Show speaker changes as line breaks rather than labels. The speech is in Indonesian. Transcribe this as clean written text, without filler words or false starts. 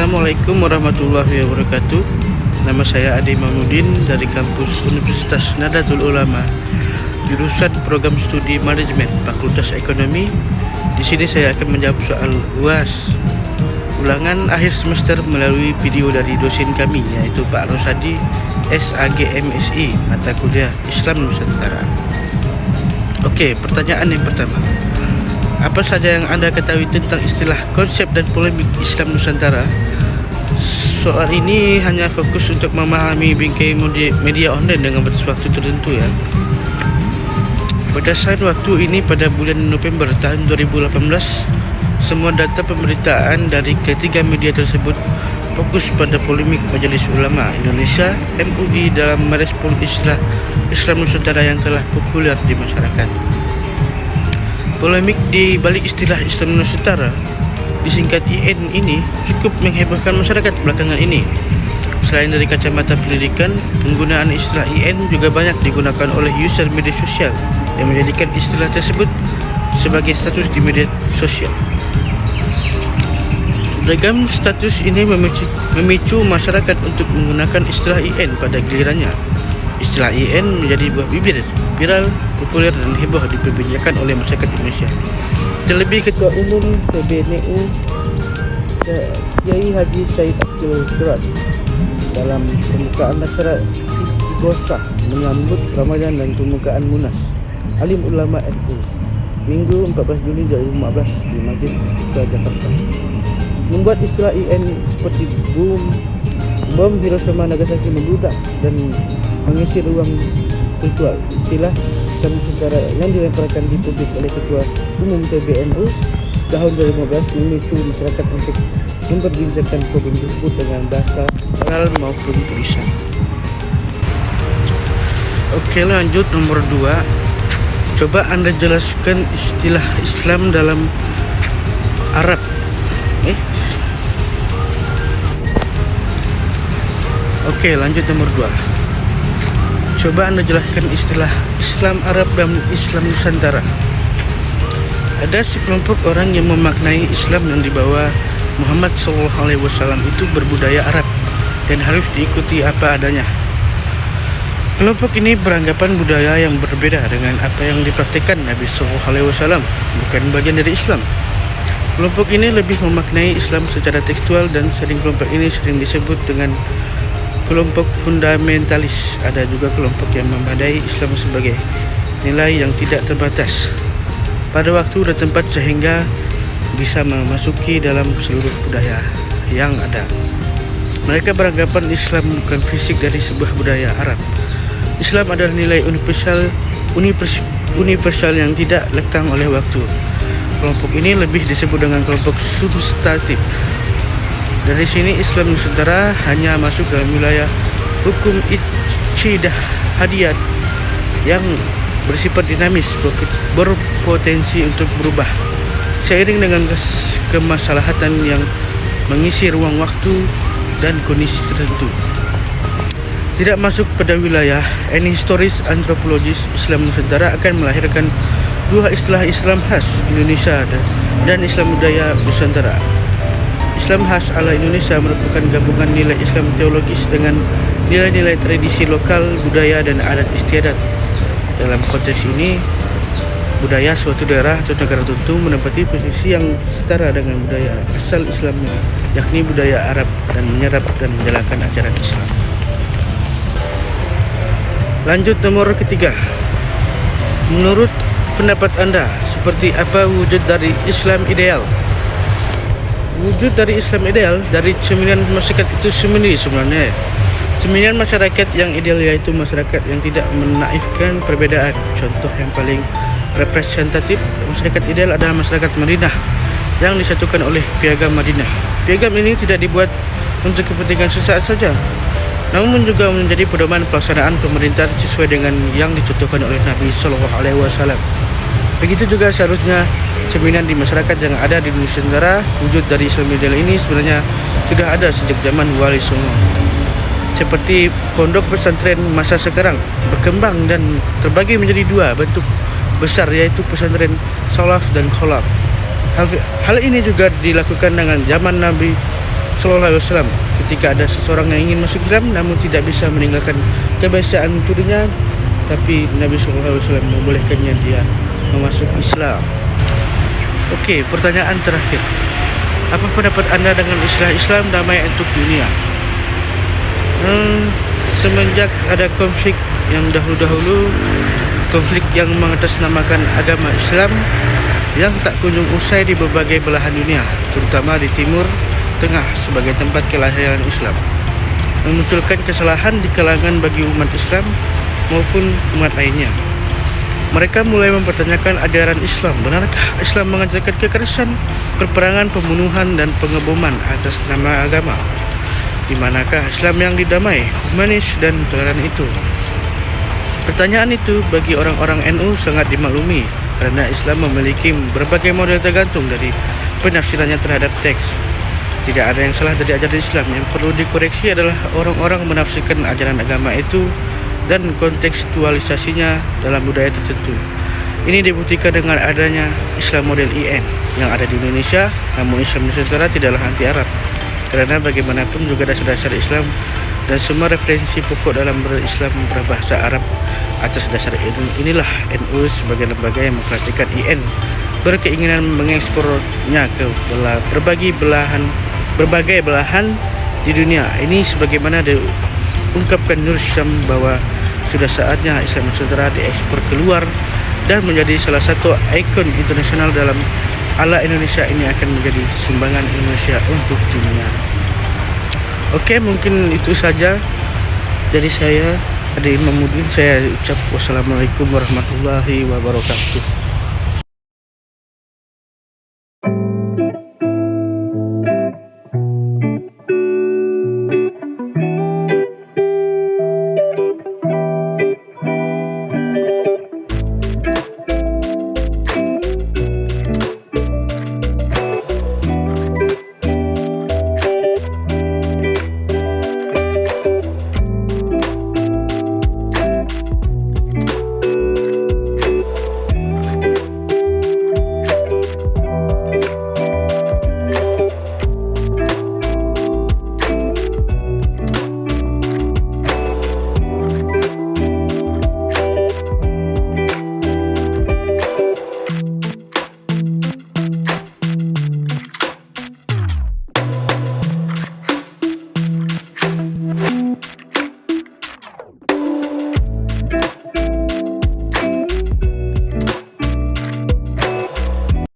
Assalamualaikum warahmatullahi wabarakatuh. Nama saya Ade Mahmudin dari kampus Universitas Nahdlatul Ulama, jurusan Program Studi Manajemen, Fakultas Ekonomi. Di sini saya akan menjawab soal UAS ulangan akhir semester melalui video dari dosen kami, yaitu Pak Rosadi, SAGMSI, mata kuliah Islam Nusantara. Oke, pertanyaan yang pertama. Apa saja yang Anda ketahui tentang istilah, konsep, dan polemik Islam Nusantara? Soal ini hanya fokus untuk memahami bingkai media online dengan batas waktu tertentu ya. Pada saat waktu ini pada bulan November tahun 2018, semua data pemberitaan dari ketiga media tersebut fokus pada polemik Majelis Ulama Indonesia (MUI) dalam merespon istilah Islam Nusantara yang telah populer di masyarakat. Polemik di balik istilah Islam Nusantara, disingkat IN ini, cukup menghebohkan masyarakat belakangan ini. Selain dari kacamata pendidikan, penggunaan istilah IN juga banyak digunakan oleh user media sosial yang menjadikan istilah tersebut sebagai status di media sosial. Beragam status ini memicu masyarakat untuk menggunakan istilah IN pada gilirannya. Istilah IN menjadi buah bibir, viral, populer, dan heboh diperbincangkan oleh masyarakat Indonesia. Terlebih Ketua Umum PBNU Kiai Haji Said Abdul Surad dalam pembukaan acara Istighosah menyambut Ramadan dan pembukaan Munas Alim Ulama NU Minggu 14 Juni 2015 di Masjid Istiqlal Jakarta, membuat istilah IN seperti bom Hiroshima Nagasaki membludak dan mengisi ruang virtual. Istilah Islam Nusantara yang dilemparkan di publik oleh Ketua Umum PBNU tahun 2015 memicu masyarakat untuk memperbincangkan problem tersebut dengan bahasa oral maupun tulisan. Oke, lanjut nomor 2. Coba Anda jelaskan istilah Islam dalam Arab. Oke, lanjut nomor 2. Coba Anda jelaskan istilah Islam Arab dan Islam Nusantara. Ada sekelompok orang yang memaknai Islam yang dibawa Muhammad SAW itu berbudaya Arab dan harus diikuti apa adanya. Kelompok ini beranggapan budaya yang berbeda dengan apa yang dipraktikkan Nabi SAW bukan bagian dari Islam. Kelompok ini lebih memaknai Islam secara tekstual dan kelompok ini sering disebut dengan kelompok fundamentalis. Ada juga kelompok yang memadai Islam sebagai nilai yang tidak terbatas pada waktu dan tempat sehingga bisa memasuki dalam seluruh budaya yang ada. Mereka beranggapan Islam bukan fisik dari sebuah budaya Arab. Islam adalah nilai universal yang tidak lekang oleh waktu. Kelompok ini lebih disebut dengan kelompok substantif. Dari sini Islam Nusantara hanya masuk dalam wilayah hukum ijtihadiyat yang bersifat dinamis, berpotensi untuk berubah seiring dengan kemaslahatan yang mengisi ruang waktu dan kondisi tertentu. Tidak masuk pada wilayah historis antropologis, Islam Nusantara akan melahirkan dua istilah Islam khas Indonesia dan Islam budaya Nusantara. Islam khas ala Indonesia merupakan gabungan nilai Islam teologis dengan nilai-nilai tradisi lokal, budaya, dan adat istiadat. Dalam konteks ini, budaya suatu daerah atau negara tertentu menempati posisi yang setara dengan budaya asal Islamnya, yakni budaya Arab, dan menyerap dan menjalankan ajaran Islam. Lanjut nomor 3. Menurut pendapat Anda, seperti apa wujud dari Islam ideal? Wujud dari Islam ideal dari cerminan masyarakat itu sendiri sebenarnya. Cerminan masyarakat yang ideal yaitu masyarakat yang tidak menaifkan perbedaan. Contoh yang paling representatif masyarakat ideal adalah masyarakat Madinah yang disatukan oleh Piagam Madinah. Piagam ini tidak dibuat untuk kepentingan sesaat saja, namun juga menjadi pedoman pelaksanaan pemerintahan sesuai dengan yang dicontohkan oleh Nabi SAW. Begitu juga seharusnya cerminan di masyarakat yang ada di Nusantara. Wujud dari Islam ideal ini sebenarnya sudah ada sejak zaman Wali Songo. Seperti pondok pesantren masa sekarang berkembang dan terbagi menjadi dua bentuk besar, yaitu pesantren salaf dan kholaf. Hal ini juga dilakukan dengan zaman Nabi SAW ketika ada seseorang yang ingin masuk Islam namun tidak bisa meninggalkan kebiasaan mencurinya, tapi Nabi SAW membolehkannya dia memasuk Islam. Oke, pertanyaan terakhir. Apa pendapat Anda dengan istilah Islam damai untuk dunia? Semenjak ada konflik yang dahulu-dahulu, konflik yang mengatasnamakan agama Islam yang tak kunjung usai di berbagai belahan dunia, terutama di Timur Tengah sebagai tempat kelahiran Islam, memunculkan kesalahan di kalangan bagi umat Islam maupun umat lainnya. Mereka mulai mempertanyakan ajaran Islam. Benarkah Islam mengajarkan kekerasan, perperangan, pembunuhan, dan pengeboman atas nama agama? Di manakah Islam yang didamai, humanis, dan toleran itu? Pertanyaan itu bagi orang-orang NU sangat dimaklumi karena Islam memiliki berbagai model tergantung dari penafsirannya terhadap teks. Tidak ada yang salah dari ajaran Islam. Yang perlu dikoreksi adalah orang-orang menafsirkan ajaran agama itu dan kontekstualisasinya dalam budaya tertentu. Ini dibuktikan dengan adanya Islam model IN yang ada di Indonesia, namun Islam Nusantara tidaklah anti Arab, karena bagaimanapun juga dasar-dasar Islam dan semua referensi pokok dalam berislam berbahasa Arab atas dasar ilmu. Inilah NU sebagai lembaga yang mempraktikkan IN berkeinginan mengekspornya ke berbagai belahan di dunia. Ini sebagaimana diungkapkan Nur Syam bahwa sudah saatnya Islam Nusantara diekspor keluar dan menjadi salah satu ikon internasional dalam ala Indonesia. Ini akan menjadi sumbangan Indonesia untuk dunia. Oke, mungkin itu saja dari saya, Ade Imam Mudin. Saya ucap wassalamualaikum warahmatullahi wabarakatuh.